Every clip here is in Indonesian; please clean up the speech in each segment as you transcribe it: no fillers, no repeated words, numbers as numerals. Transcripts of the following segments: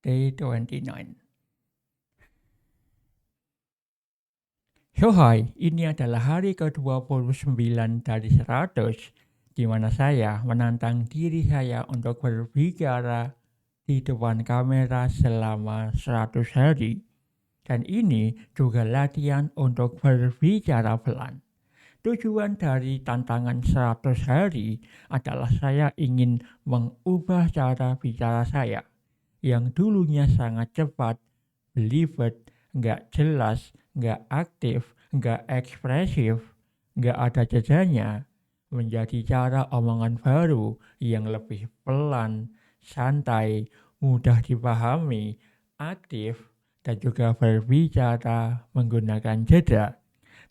Day 29. Hai, ini adalah hari ke-29 dari 100, di mana saya menantang diri saya untuk berbicara di depan kamera selama 100 hari. Dan ini juga latihan untuk berbicara pelan. Tujuan dari tantangan 100 hari adalah saya ingin mengubah cara bicara saya yang dulunya sangat cepat, belibet, nggak jelas, nggak aktif, nggak ekspresif, nggak ada jedanya, menjadi cara omongan baru yang lebih pelan, santai, mudah dipahami, aktif, dan juga berbicara menggunakan jeda.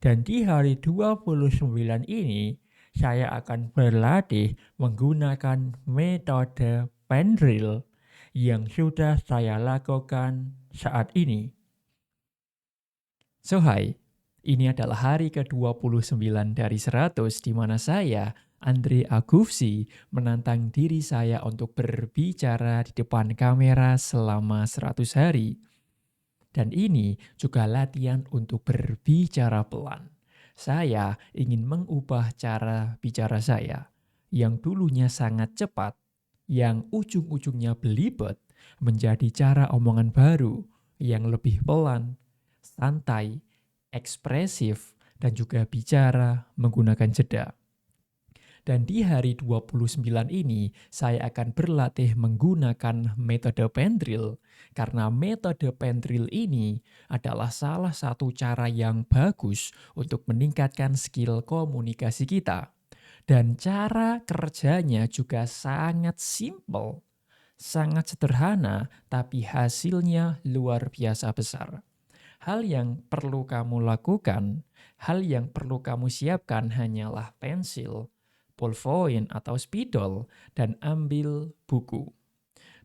Dan di hari 29 ini, saya akan berlatih menggunakan metode Pendrill yang sudah saya lakukan saat ini. Hai, ini adalah hari ke-29 dari 100 di mana saya, Andre Agufsi, menantang diri saya untuk berbicara di depan kamera selama 100 hari. Dan ini juga latihan untuk berbicara pelan. Saya ingin mengubah cara bicara saya yang dulunya sangat cepat, yang ujung-ujungnya belibet, menjadi cara omongan baru yang lebih pelan, santai, ekspresif, dan juga bicara menggunakan jeda. Dan di hari 29 ini, saya akan berlatih menggunakan metode Pendrill, karena metode Pendrill ini adalah salah satu cara yang bagus untuk meningkatkan skill komunikasi kita. Dan cara kerjanya juga sangat simple, sangat sederhana, tapi hasilnya luar biasa besar. Hal yang perlu kamu lakukan, hal yang perlu kamu siapkan hanyalah pensil, ballpoint atau spidol, dan ambil buku.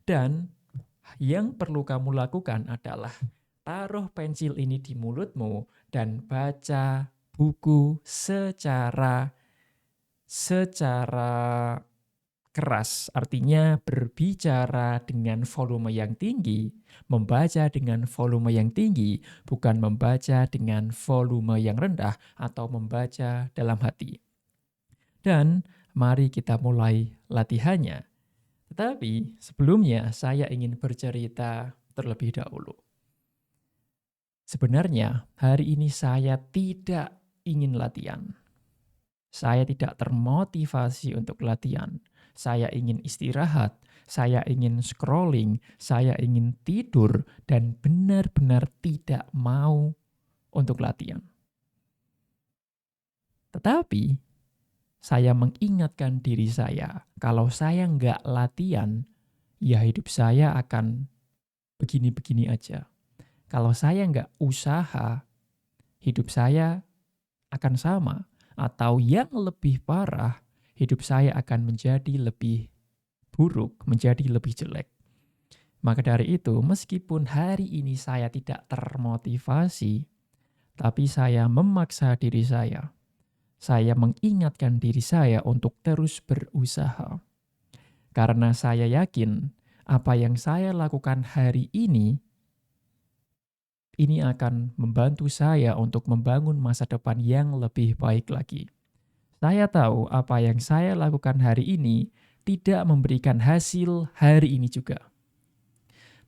Dan yang perlu kamu lakukan adalah taruh pensil ini di mulutmu dan baca buku secara keras, artinya berbicara dengan volume yang tinggi, membaca dengan volume yang tinggi, bukan membaca dengan volume yang rendah atau membaca dalam hati. Dan mari kita mulai latihannya. Tetapi sebelumnya saya ingin bercerita terlebih dahulu. Sebenarnya hari ini saya tidak ingin latihan. Saya tidak termotivasi untuk latihan. Saya ingin istirahat, saya ingin scrolling, saya ingin tidur, dan benar-benar tidak mau untuk latihan. Tetapi saya mengingatkan diri saya, kalau saya nggak latihan, ya hidup saya akan begini-begini aja. Kalau saya nggak usaha, hidup saya akan sama. Atau yang lebih parah, hidup saya akan menjadi lebih buruk, menjadi lebih jelek. Maka dari itu, meskipun hari ini saya tidak termotivasi, tapi saya memaksa diri saya. Saya mengingatkan diri saya untuk terus berusaha. Karena saya yakin apa yang saya lakukan hari ini akan membantu saya untuk membangun masa depan yang lebih baik lagi. Saya tahu apa yang saya lakukan hari ini tidak memberikan hasil hari ini juga.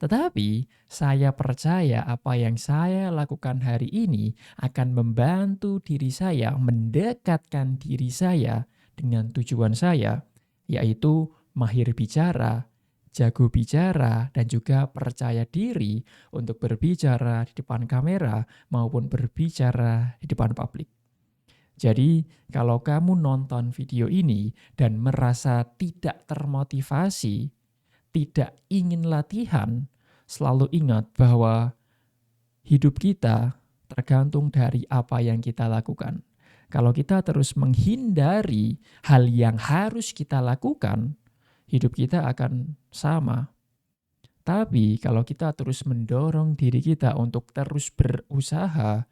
Tetapi saya percaya apa yang saya lakukan hari ini akan membantu diri saya mendekatkan diri saya dengan tujuan saya, yaitu mahir bicara, jago bicara, dan juga percaya diri untuk berbicara di depan kamera maupun berbicara di depan publik. Jadi, kalau kamu nonton video ini dan merasa tidak termotivasi, tidak ingin latihan, selalu ingat bahwa hidup kita tergantung dari apa yang kita lakukan. Kalau kita terus menghindari hal yang harus kita lakukan, hidup kita akan sama. Tapi kalau kita terus mendorong diri kita untuk terus berusaha,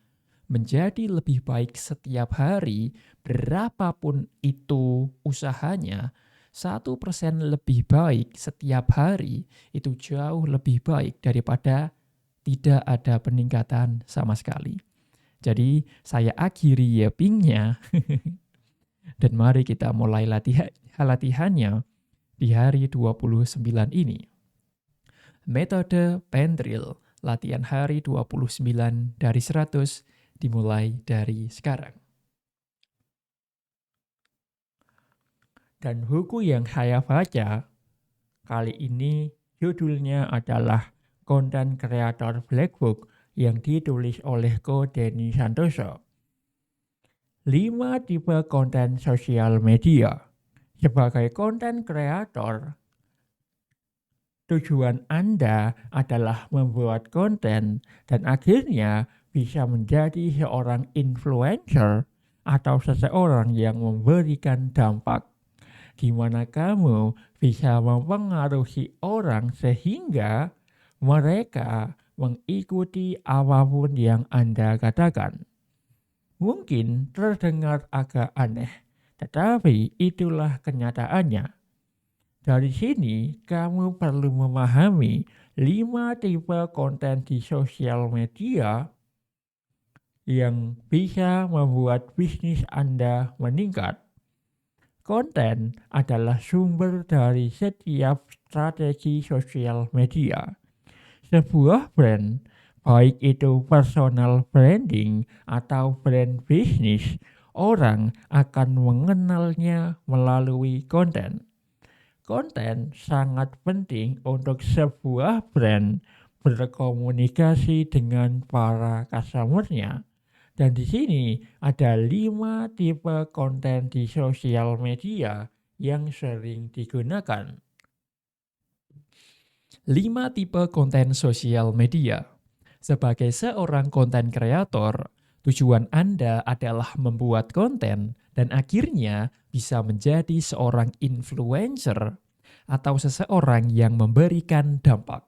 menjadi lebih baik setiap hari, berapapun itu usahanya, 1% lebih baik setiap hari itu jauh lebih baik daripada tidak ada peningkatan sama sekali. Jadi saya akhiri yappingnya dan mari kita mulai latihannya di hari 29 ini. Metode Pendrill, latihan hari 29 dari 100 dimulai dari sekarang. Dan buku yang saya baca kali ini judulnya adalah Content Creator Black Book yang ditulis oleh Ko Denny Santoso. 5 tipe konten sosial media. Sebagai content creator, tujuan Anda adalah membuat konten dan akhirnya bisa menjadi seorang influencer atau seseorang yang memberikan dampak, di mana kamu bisa mempengaruhi orang sehingga mereka mengikuti apapun yang Anda katakan. Mungkin terdengar agak aneh, tetapi itulah kenyataannya. Dari sini, kamu perlu memahami 5 tipe konten di sosial media yang bisa membuat bisnis Anda meningkat. Konten adalah sumber dari setiap strategi sosial media. Sebuah brand, baik itu personal branding atau brand bisnis, orang akan mengenalnya melalui konten. Konten sangat penting untuk sebuah brand berkomunikasi dengan para customer-nya. Dan di sini ada 5 tipe konten di sosial media yang sering digunakan. 5 tipe konten sosial media. Sebagai seorang konten kreator, tujuan Anda adalah membuat konten dan akhirnya bisa menjadi seorang influencer atau seseorang yang memberikan dampak,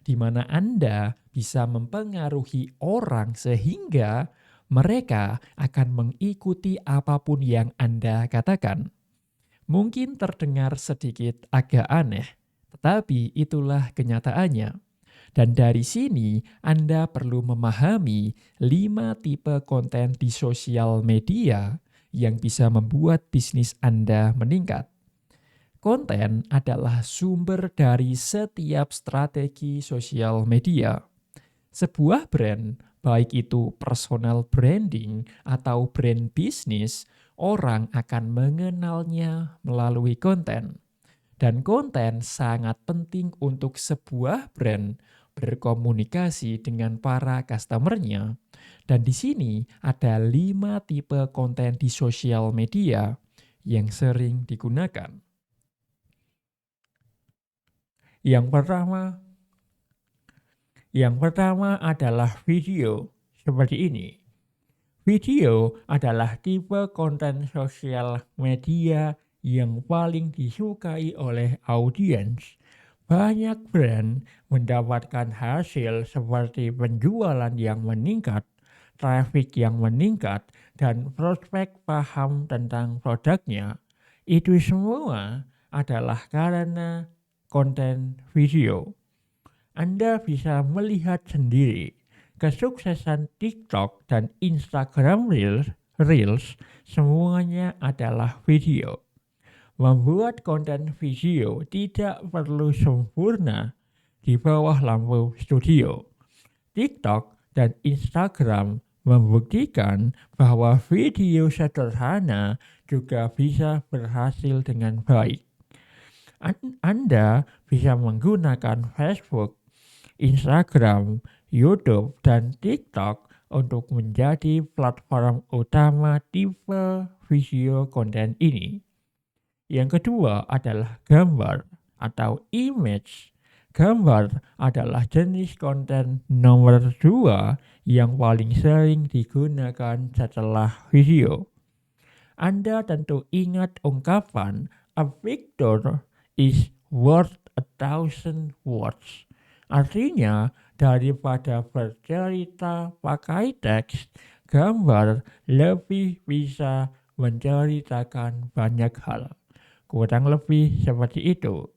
di mana Anda bisa mempengaruhi orang sehingga mereka akan mengikuti apapun yang Anda katakan. Mungkin terdengar sedikit agak aneh, tetapi itulah kenyataannya. Dan dari sini Anda perlu memahami 5 tipe konten di sosial media yang bisa membuat bisnis Anda meningkat. Konten adalah sumber dari setiap strategi sosial media. Sebuah brand, baik itu personal branding atau brand bisnis, orang akan mengenalnya melalui konten. Dan konten sangat penting untuk sebuah brand berkomunikasi dengan para customer-nya. Dan di sini ada 5 tipe konten di sosial media yang sering digunakan. Yang pertama adalah video, seperti ini. Video adalah tipe konten sosial media yang paling disukai oleh audiens. Banyak brand mendapatkan hasil seperti penjualan yang meningkat, traffic yang meningkat, dan prospek paham tentang produknya. Itu semua adalah karena konten video. Anda bisa melihat sendiri kesuksesan TikTok dan Instagram Reels semuanya adalah video. Membuat konten video tidak perlu sempurna di bawah lampu studio. TikTok dan Instagram membuktikan bahwa video sederhana juga bisa berhasil dengan baik. Anda bisa menggunakan Facebook, Instagram, YouTube, dan TikTok untuk menjadi platform utama tipe video konten ini. Yang kedua adalah gambar atau image. Gambar adalah jenis konten nomor 2 yang paling sering digunakan setelah video. Anda tentu ingat ungkapan "a picture is worth 1,000 words". Artinya, daripada bercerita pakai teks, gambar lebih bisa menceritakan banyak hal. Kurang lebih seperti itu.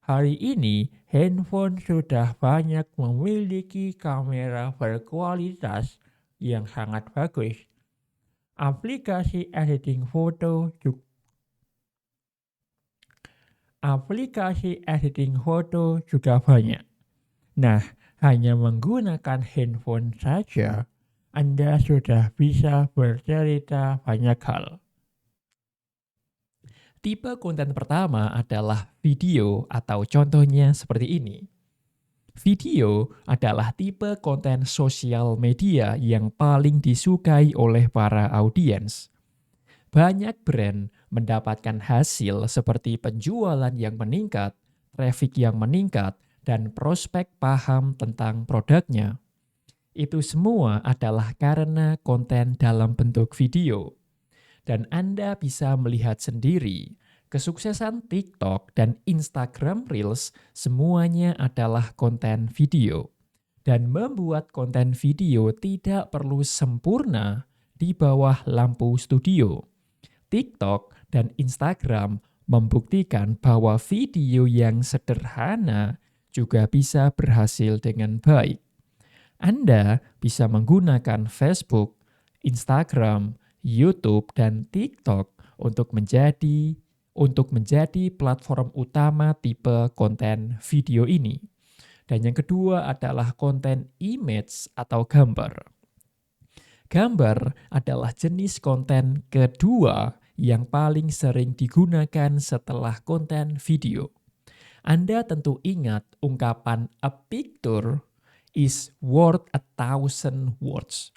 Hari ini, handphone sudah banyak memiliki kamera berkualitas yang sangat bagus. Aplikasi editing foto juga banyak. Nah, hanya menggunakan handphone saja, Anda sudah bisa bercerita banyak hal. Tipe konten pertama adalah video atau contohnya seperti ini. Video adalah tipe konten sosial media yang paling disukai oleh para audiens. Banyak brand mendapatkan hasil seperti penjualan yang meningkat, traffic yang meningkat, dan prospek paham tentang produknya. Itu semua adalah karena konten dalam bentuk video. Dan Anda bisa melihat sendiri, kesuksesan TikTok dan Instagram Reels semuanya adalah konten video. Dan membuat konten video tidak perlu sempurna di bawah lampu studio. TikTok dan Instagram membuktikan bahwa video yang sederhana juga bisa berhasil dengan baik. Anda bisa menggunakan Facebook, Instagram, YouTube, dan TikTok untuk menjadi platform utama tipe konten video ini. Dan yang kedua adalah konten image atau gambar. Gambar adalah jenis konten kedua yang paling sering digunakan setelah konten video. Anda tentu ingat ungkapan "a picture is worth 1,000 words".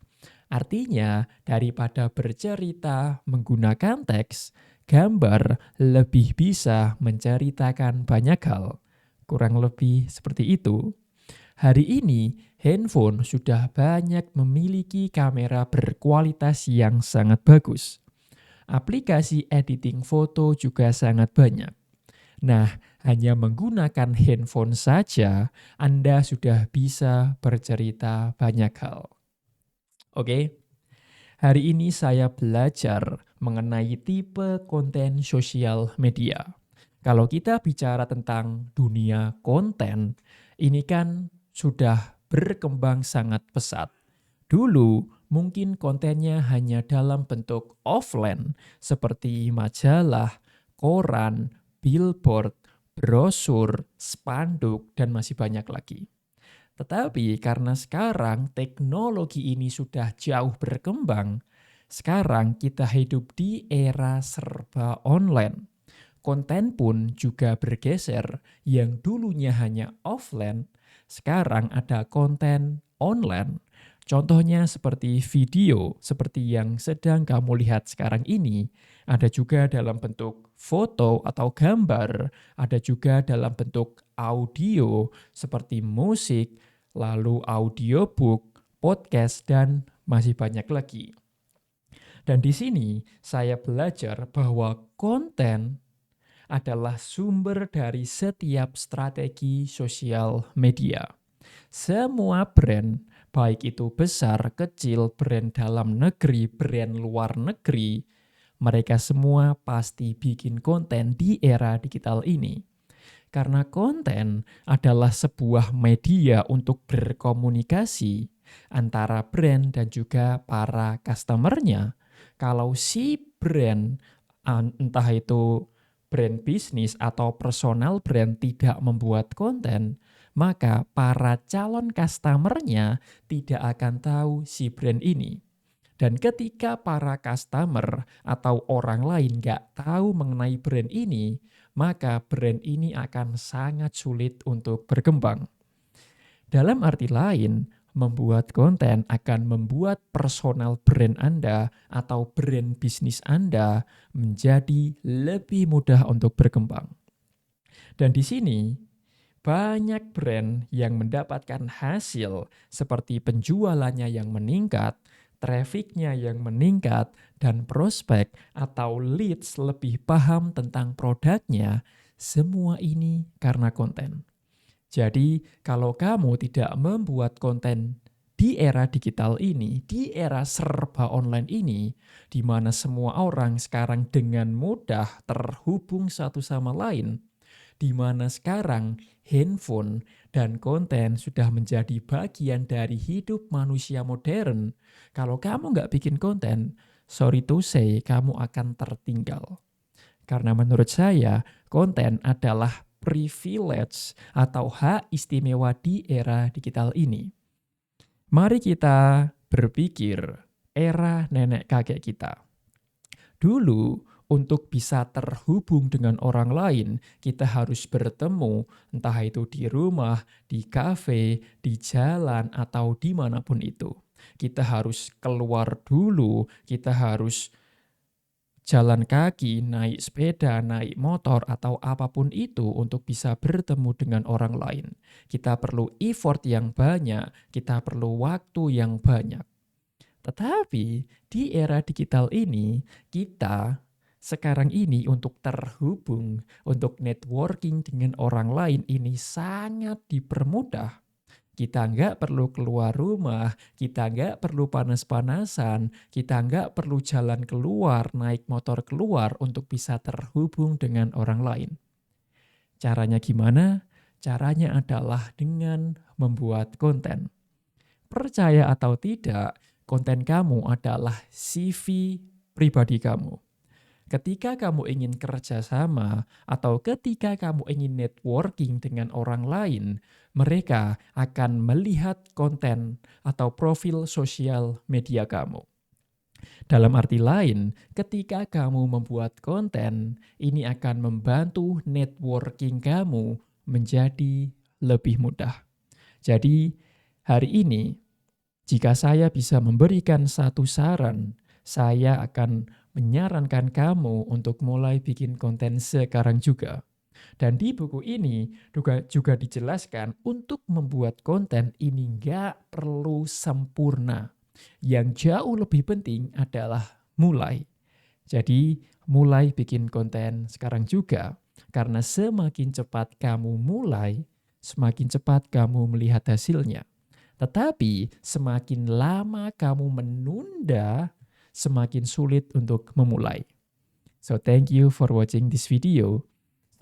Artinya, daripada bercerita menggunakan teks, gambar lebih bisa menceritakan banyak hal. Kurang lebih seperti itu. Hari ini, handphone sudah banyak memiliki kamera berkualitas yang sangat bagus. Aplikasi editing foto juga sangat banyak. Nah, hanya menggunakan handphone saja, Anda sudah bisa bercerita banyak hal. Oke, hari ini saya belajar mengenai tipe konten sosial media. Kalau kita bicara tentang dunia konten, ini kan sudah berkembang sangat pesat. Dulu mungkin kontennya hanya dalam bentuk offline seperti majalah, koran, billboard, brosur, spanduk, dan masih banyak lagi. Tetapi karena sekarang teknologi ini sudah jauh berkembang, sekarang kita hidup di era serba online. Konten pun juga bergeser, yang dulunya hanya offline, sekarang ada konten online. Contohnya seperti video, seperti yang sedang kamu lihat sekarang ini. Ada juga dalam bentuk foto atau gambar, ada juga dalam bentuk audio seperti musik, lalu audiobook, podcast, dan masih banyak lagi. Dan di sini saya belajar bahwa konten adalah sumber dari setiap strategi sosial media. Semua brand, baik itu besar, kecil, brand dalam negeri, brand luar negeri, mereka semua pasti bikin konten di era digital ini. Karena konten adalah sebuah media untuk berkomunikasi antara brand dan juga para customer-nya. Kalau si brand, entah itu brand bisnis atau personal brand tidak membuat konten, maka para calon customer-nya tidak akan tahu si brand ini. Dan ketika para customer atau orang lain nggak tahu mengenai brand ini, maka brand ini akan sangat sulit untuk berkembang. Dalam arti lain, membuat konten akan membuat personal brand Anda atau brand bisnis Anda menjadi lebih mudah untuk berkembang. Dan di sini, banyak brand yang mendapatkan hasil seperti penjualannya yang meningkat, trafficnya yang meningkat, dan prospek atau leads lebih paham tentang produknya, semua ini karena konten. Jadi, kalau kamu tidak membuat konten di Di era digital ini, di era serba online ini, di mana semua orang sekarang dengan mudah terhubung satu sama lain, di mana sekarang handphone dan konten sudah menjadi bagian dari hidup manusia modern. Kalau kamu nggak bikin konten, sorry to say, kamu akan tertinggal. Karena menurut saya, konten adalah privilege atau hak istimewa di era digital ini. Mari kita berpikir era nenek kakek kita. Dulu, untuk bisa terhubung dengan orang lain, kita harus bertemu, entah itu di rumah, di kafe, di jalan, atau dimanapun itu. Kita harus keluar dulu, kita harus jalan kaki, naik sepeda, naik motor, atau apapun itu untuk bisa bertemu dengan orang lain. Kita perlu effort yang banyak, kita perlu waktu yang banyak. Tetapi di era digital ini, kita sekarang ini untuk terhubung, untuk networking dengan orang lain ini sangat dipermudah. Kita nggak perlu keluar rumah, kita nggak perlu panas-panasan, kita nggak perlu jalan keluar, naik motor keluar untuk bisa terhubung dengan orang lain. Caranya gimana? Caranya adalah dengan membuat konten. Percaya atau tidak, konten kamu adalah CV pribadi kamu. Ketika kamu ingin kerjasama atau ketika kamu ingin networking dengan orang lain, mereka akan melihat konten atau profil sosial media kamu. Dalam arti lain, ketika kamu membuat konten, ini akan membantu networking kamu menjadi lebih mudah. Jadi, hari ini, jika saya bisa memberikan satu saran, saya akan menyarankan kamu untuk mulai bikin konten sekarang juga. Dan di buku ini juga dijelaskan untuk membuat konten ini nggak perlu sempurna. Yang jauh lebih penting adalah mulai. Jadi mulai bikin konten sekarang juga. Karena semakin cepat kamu mulai, semakin cepat kamu melihat hasilnya. Tetapi semakin lama kamu menunda, semakin sulit untuk memulai. So thank you for watching this video.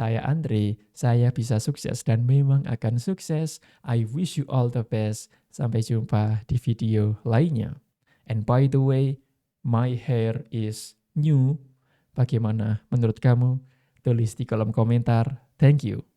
Saya Andre, saya bisa sukses dan memang akan sukses. I wish you all the best. Sampai jumpa di video lainnya. And by the way, my hair is new. Bagaimana menurut kamu? Tulis di kolom komentar. Thank you.